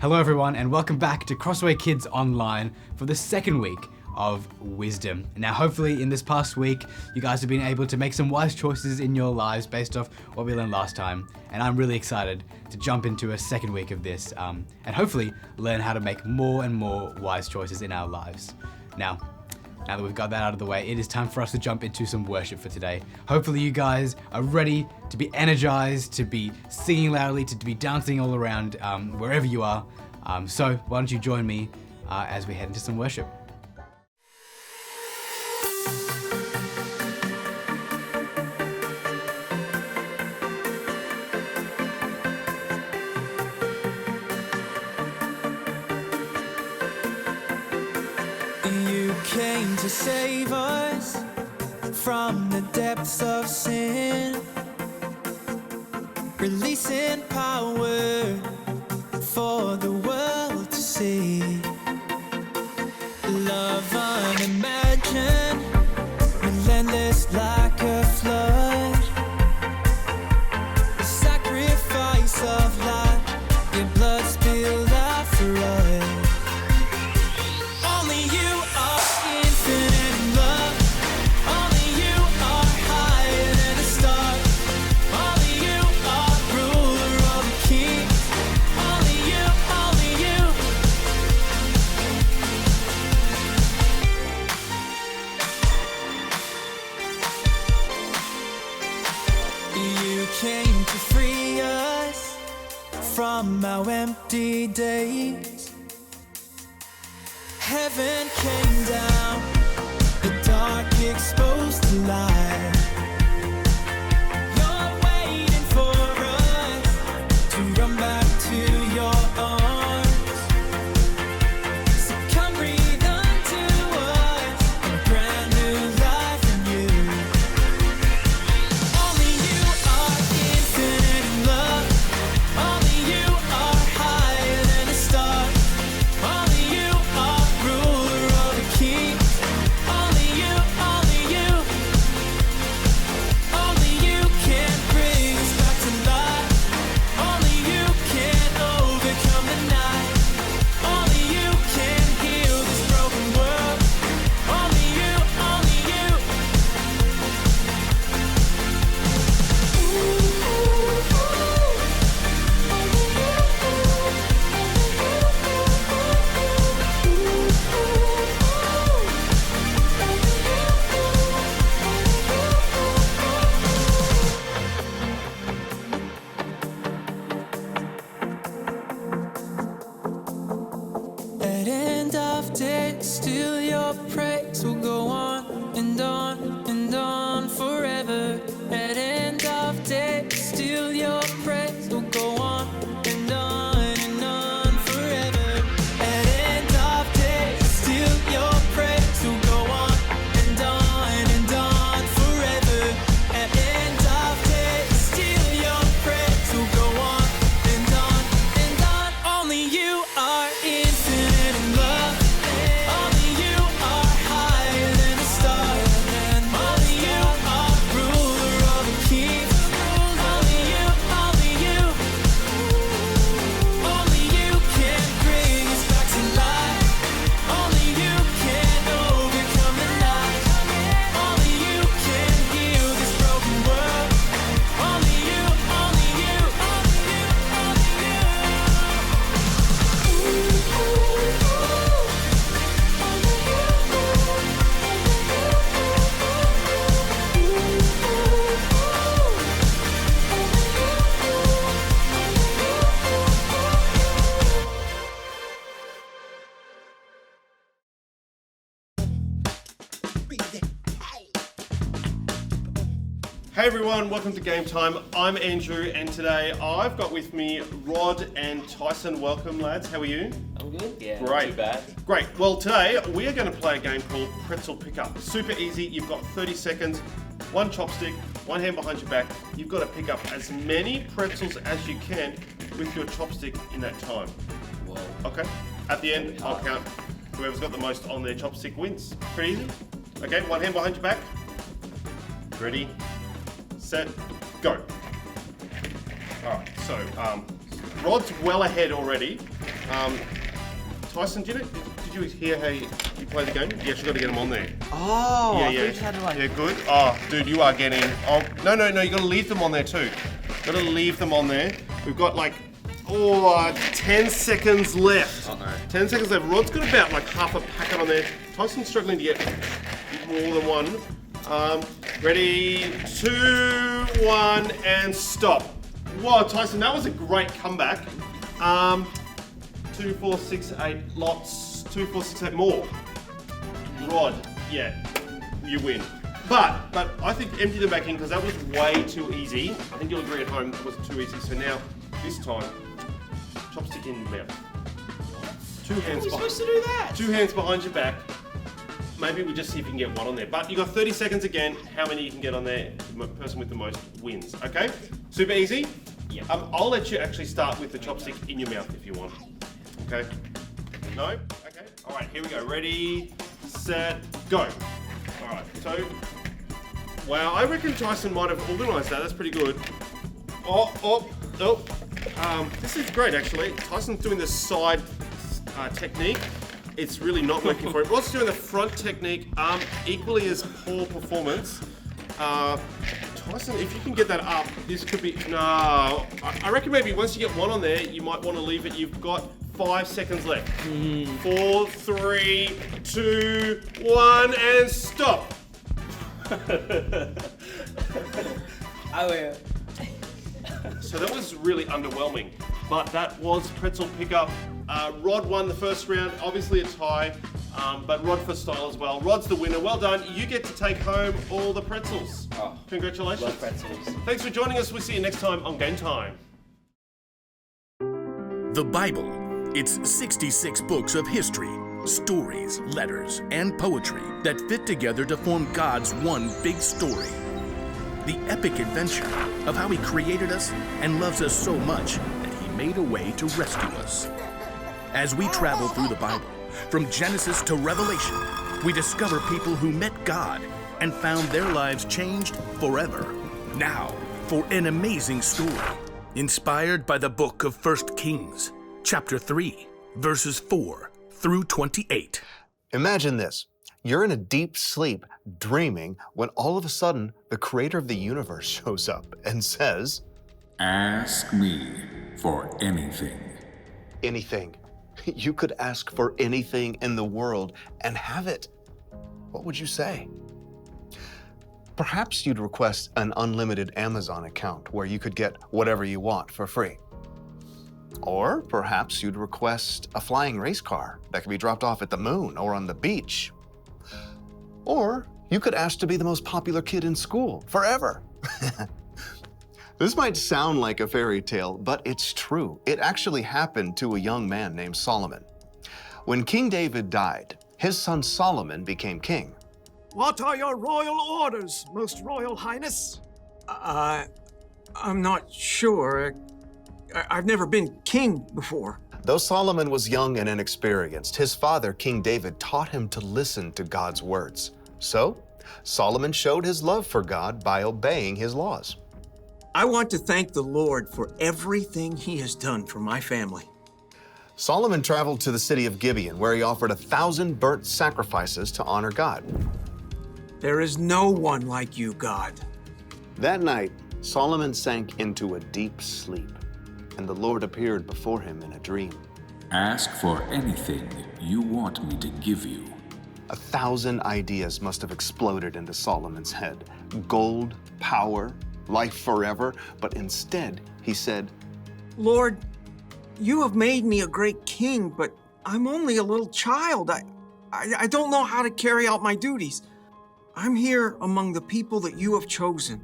Hello everyone and welcome back to Crossway Kids Online for the second week of Wisdom. Now hopefully in this past week you guys have been able to make some wise choices in your lives based off what we learned last time, and I'm really excited to jump into a second week of this and hopefully learn how to make more and more wise choices in our lives. Now that we've got that out of the way, it is time for us to jump into some worship for today. Hopefully you guys are ready to be energized, to be singing loudly, to be dancing all around wherever you are. So why don't you join me as we head into some worship. Came to save us from the depths of sin, releasing power for the world to see. Love unimagined, relentless like a flood, the sacrifice of life, your blood spilled out for us. Only you are infinite in love. Only you are higher than a star. Only you are ruler of the kings. Only you, only you. You came to free us from our empty days. Heaven came down, the dark exposed to light. You're waiting for us to run back to your arms. So come breathe unto us a brand new life in you. Only you are infinite in love. Only you are higher than a star. Only you are ruler of the kings. Only you, only you. Only you can bring us back to life. Only you can overcome the night. Only you can heal this broken world. Only you, only you. At end of days, still your praise will go on and on and on forever. At end of days, still your praise will go on and on forever. At end of days, still your praise will go on and on forever. At end of days, still your praise will go on and on. Only you are infinite in love. Only you are higher than a star. Only you are ruler of the kings. Only you, only you. Only you can bring us back to life. Only you can overcome the night. Only you can heal this broken world. Only you, only you. Only you, only you. Hey everyone, welcome to Game Time. I'm Andrew and today I've got with me Rod and Tyson. Welcome lads, how are you? I'm good. Yeah, Great. not too bad. Great, well today we are going to play a game called Pretzel Pickup. Super easy, you've got 30 seconds, one chopstick, one hand behind your back. You've got to pick up as many pretzels as you can with your chopstick in that time. Whoa. Okay, at the end I'll count whoever's got the most on their chopstick wins. Pretty easy. Okay, one hand behind your back. Ready? Set, go. All right, so Rod's well ahead already. Tyson, did you hear how you play the game? Yes, you got to get them on there. Oh, Yeah, I yeah. thought you had to like... Yeah, good. Oh, dude, you are getting... Oh, no, you got to leave them on there too. Got to leave them on there. We've got like, 10 seconds left. Uh-oh. 10 seconds left. Rod's got about like half a packet on there. Tyson's struggling to get more than one. Ready, 2, 1, and stop. Whoa, Tyson, that was a great comeback. 2, 4, 6, 8 lots. 2, 4, 6, 8 more. Rod, yeah, you win. But I think empty them back in because that was way too easy. I think you'll agree at home it was too easy. So now, this time, chopstick in mouth. Two hands behind. supposed to do that? 2 hands behind your back. Maybe we just see if you can get one on there. But you got 30 seconds again. How many you can get on there? The person with the most wins. Okay? Super easy. Yeah. I'll let you actually start with the chopstick in your mouth if you want. Okay? No? Okay. All right. Here we go. Ready, set, go. All right. So, wow. I reckon Tyson might have organised that. That's pretty good. Oh. This is great actually. Tyson's doing the side technique. It's really not working for him. Rod's doing the front technique, equally as poor performance. Tyson, if you can get that up, this could be, no. I reckon maybe once you get one on there, you might want to leave it. You've got 5 seconds left. 4, 3, 2, 1, and stop. I will. So that was really underwhelming, but that was pretzel pickup. Rod won the first round, obviously a tie, but Rod for style as well. Rod's the winner. Well done. You get to take home all the pretzels. Oh, Congratulations. love pretzels. Thanks for joining us. We'll see you next time on Game Time. The Bible. It's 66 books of history, stories, letters, and poetry that fit together to form God's one big story. The epic adventure of how He created us and loves us so much that He made a way to rescue us. As we travel through the Bible, from Genesis to Revelation, we discover people who met God and found their lives changed forever. Now, for an amazing story, inspired by the book of 1 Kings, chapter 3, verses 4 through 28. Imagine this. You're in a deep sleep, dreaming, when all of a sudden, the creator of the universe shows up and says, Ask me for anything. anything. You could ask for anything in the world and have it. What would you say? Perhaps you'd request an unlimited Amazon account where you could get whatever you want for free. Or perhaps you'd request a flying race car that could be dropped off at the moon or on the beach. Or you could ask to be the most popular kid in school forever. This might sound like a fairy tale, but it's true. It actually happened to a young man named Solomon. When King David died, his son Solomon became king. What are your royal orders, Most Royal Highness? I'm not sure. I've never been king before. Though Solomon was young and inexperienced, his father, King David, taught him to listen to God's words. So, Solomon showed his love for God by obeying his laws. I want to thank the Lord for everything He has done for my family. Solomon traveled to the city of Gibeon, where he offered 1,000 burnt sacrifices to honor God. There is no one like you, God. That night, Solomon sank into a deep sleep, and the Lord appeared before him in a dream. Ask for anything you want me to give you. 1,000 ideas must have exploded into Solomon's head. Gold, power, life forever. But instead, he said, Lord, you have made me a great king, but I'm only a little child. I don't know how to carry out my duties. I'm here among the people that you have chosen.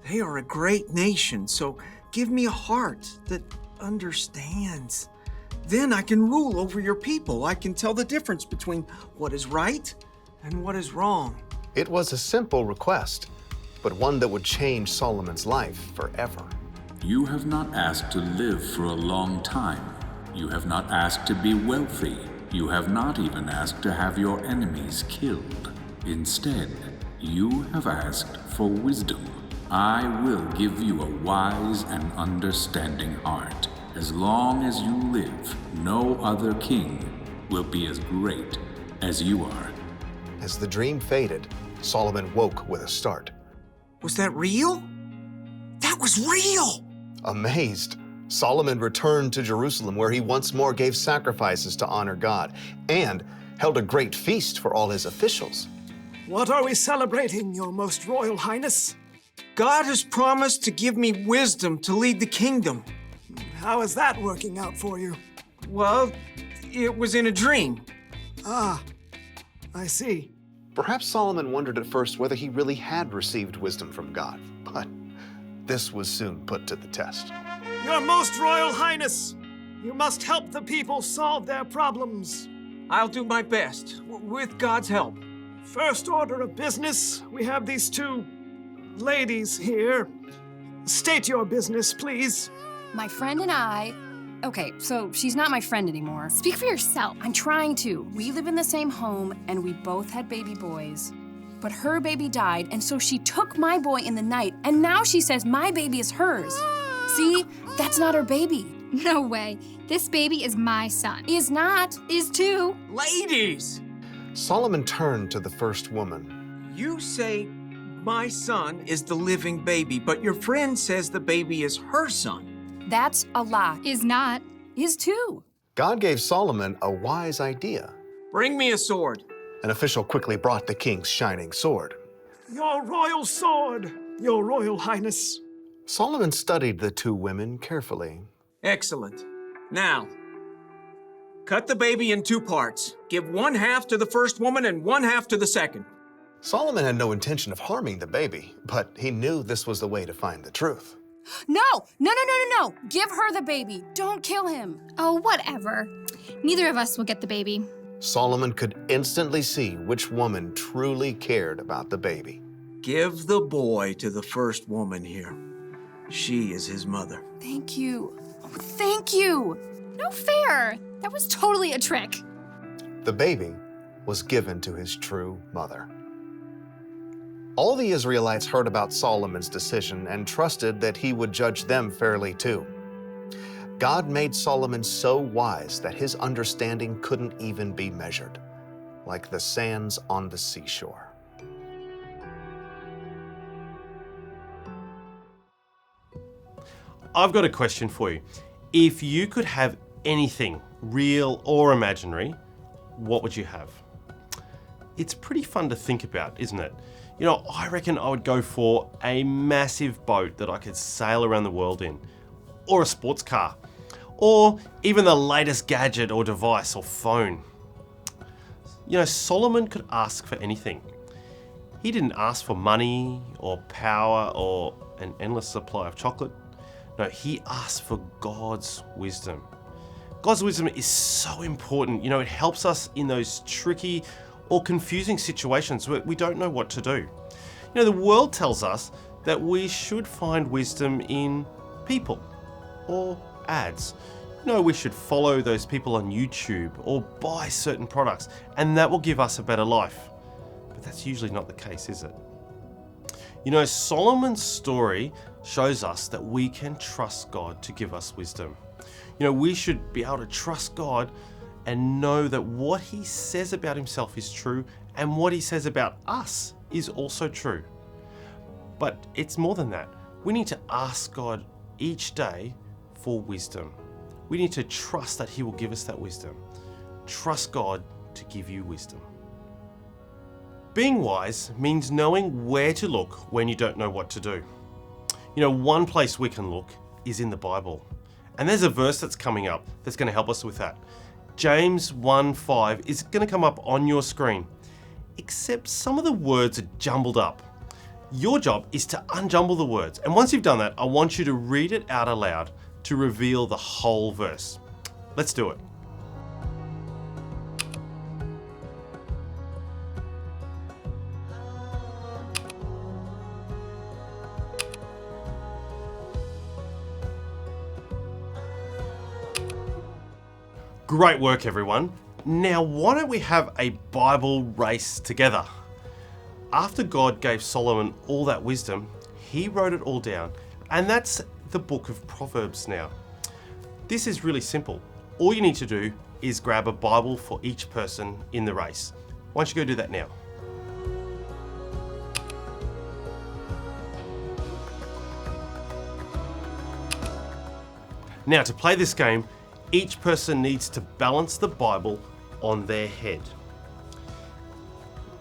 They are a great nation, so give me a heart that understands. Then I can rule over your people. I can tell the difference between what is right and what is wrong. it was a simple request, but one that would change Solomon's life forever. You have not asked to live for a long time. You have not asked to be wealthy. You have not even asked to have your enemies killed. Instead, you have asked for wisdom. I will give you a wise and understanding heart. As long as you live, no other king will be as great as you are. As the dream faded, Solomon woke with a start. Was that real? That was real! Amazed, Solomon returned to Jerusalem, where he once more gave sacrifices to honor God and held a great feast for all his officials. What are we celebrating, Your Most Royal Highness? God has promised to give me wisdom to lead the kingdom. How is that working out for you? Well, it was in a dream. Ah, I see. Perhaps Solomon wondered at first whether he really had received wisdom from God, but this was soon put to the test. Your Most Royal Highness, you must help the people solve their problems. I'll do my best, with God's help. First order of business, we have these two ladies here. State your business, please. My friend and I... Okay, so she's not my friend anymore. Speak for yourself. I'm trying to. We live in the same home, and we both had baby boys. But her baby died, and so she took my boy in the night, and now she says my baby is hers. See? That's not her baby. No way. This baby is my son. Is not. Is too. Ladies! Solomon turned to the first woman. You say my son is the living baby, but your friend says the baby is her son. That's a lie. Is not. Is too. God gave Solomon a wise idea. Bring me a sword. An official quickly brought the king's shining sword. Your royal sword, Your Royal Highness. Solomon studied the two women carefully. Excellent. Now, cut the baby in two parts. Give one half to the first woman and one half to the second. Solomon had no intention of harming the baby, but he knew this was the way to find the truth. No! No! Give her the baby. Don't kill him. Oh, whatever. Neither of us will get the baby. Solomon could instantly see which woman truly cared about the baby. Give the boy to the first woman here. She is his mother. Thank you. Oh, thank you. No fair. That was totally a trick. The baby was given to his true mother. All the Israelites heard about Solomon's decision and trusted that he would judge them fairly too. God made Solomon so wise that his understanding couldn't even be measured, like the sands on the seashore. I've got a question for you. If you could have anything, real or imaginary, what would you have? It's pretty fun to think about, isn't it? You know, I reckon I would go for a massive boat that I could sail around the world in, or a sports car, or even the latest gadget or device or phone. You know, Solomon could ask for anything. He didn't ask for money or power or an endless supply of chocolate. No, he asked for God's wisdom. God's wisdom is so important. You know, it helps us in those tricky or confusing situations where we don't know what to do. You know, the world tells us that we should find wisdom in people or ads. You know, we should follow those people on YouTube or buy certain products, and that will give us a better life. But that's usually not the case, is it? You know, Solomon's story shows us that we can trust God to give us wisdom. You know, we should be able to trust God and know that what he says about himself is true and what he says about us is also true. But it's more than that. We need to ask God each day for wisdom. We need to trust that he will give us that wisdom. Trust God to give you wisdom. Being wise means knowing where to look when you don't know what to do. You know, one place we can look is in the Bible. And there's a verse that's coming up that's going to help us with that. James 1:5 is going to come up on your screen, except some of the words are jumbled up. Your job is to unjumble the words. And once you've done that, I want you to read it out aloud to reveal the whole verse. Let's do it. Great work, everyone. Now, why don't we have a Bible race together? After God gave Solomon all that wisdom, he wrote it all down, and that's the book of Proverbs now. This is really simple. All you need to do is grab a Bible for each person in the race. Why don't you go do that now? Now, to play this game, each person needs to balance the Bible on their head.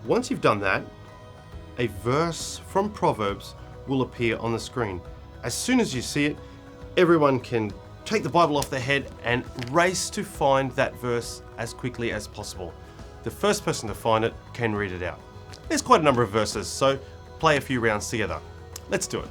Once you've done that, a verse from Proverbs will appear on the screen. As soon as you see it, everyone can take the Bible off their head and race to find that verse as quickly as possible. The first person to find it can read it out. There's quite a number of verses, so play a few rounds together. Let's do it.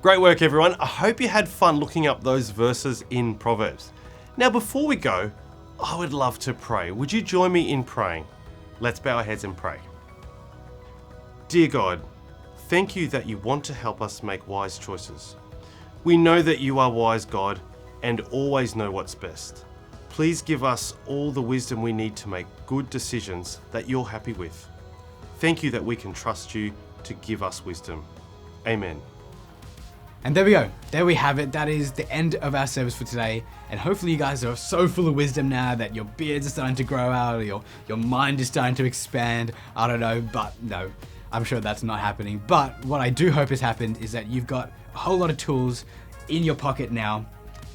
Great work, everyone. I hope you had fun looking up those verses in Proverbs. Now, before we go, I would love to pray. Would you join me in praying? Let's bow our heads and pray. Dear God, thank you that you want to help us make wise choices. We know that you are wise, God, and always know what's best. Please give us all the wisdom we need to make good decisions that you're happy with. Thank you that we can trust you to give us wisdom. Amen. And there we go. There we have it. That is the end of our service for today. And hopefully you guys are so full of wisdom now that your beards are starting to grow out, or your mind is starting to expand. I don't know, but no, I'm sure that's not happening. But what I do hope has happened is that you've got a whole lot of tools in your pocket now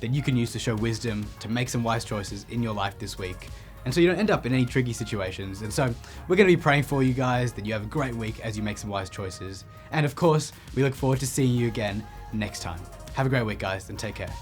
that you can use to show wisdom, to make some wise choices in your life this week. And so you don't end up in any tricky situations. And so we're going to be praying for you guys that you have a great week as you make some wise choices. And of course, we look forward to seeing you again next time. Have a great week, guys, and take care.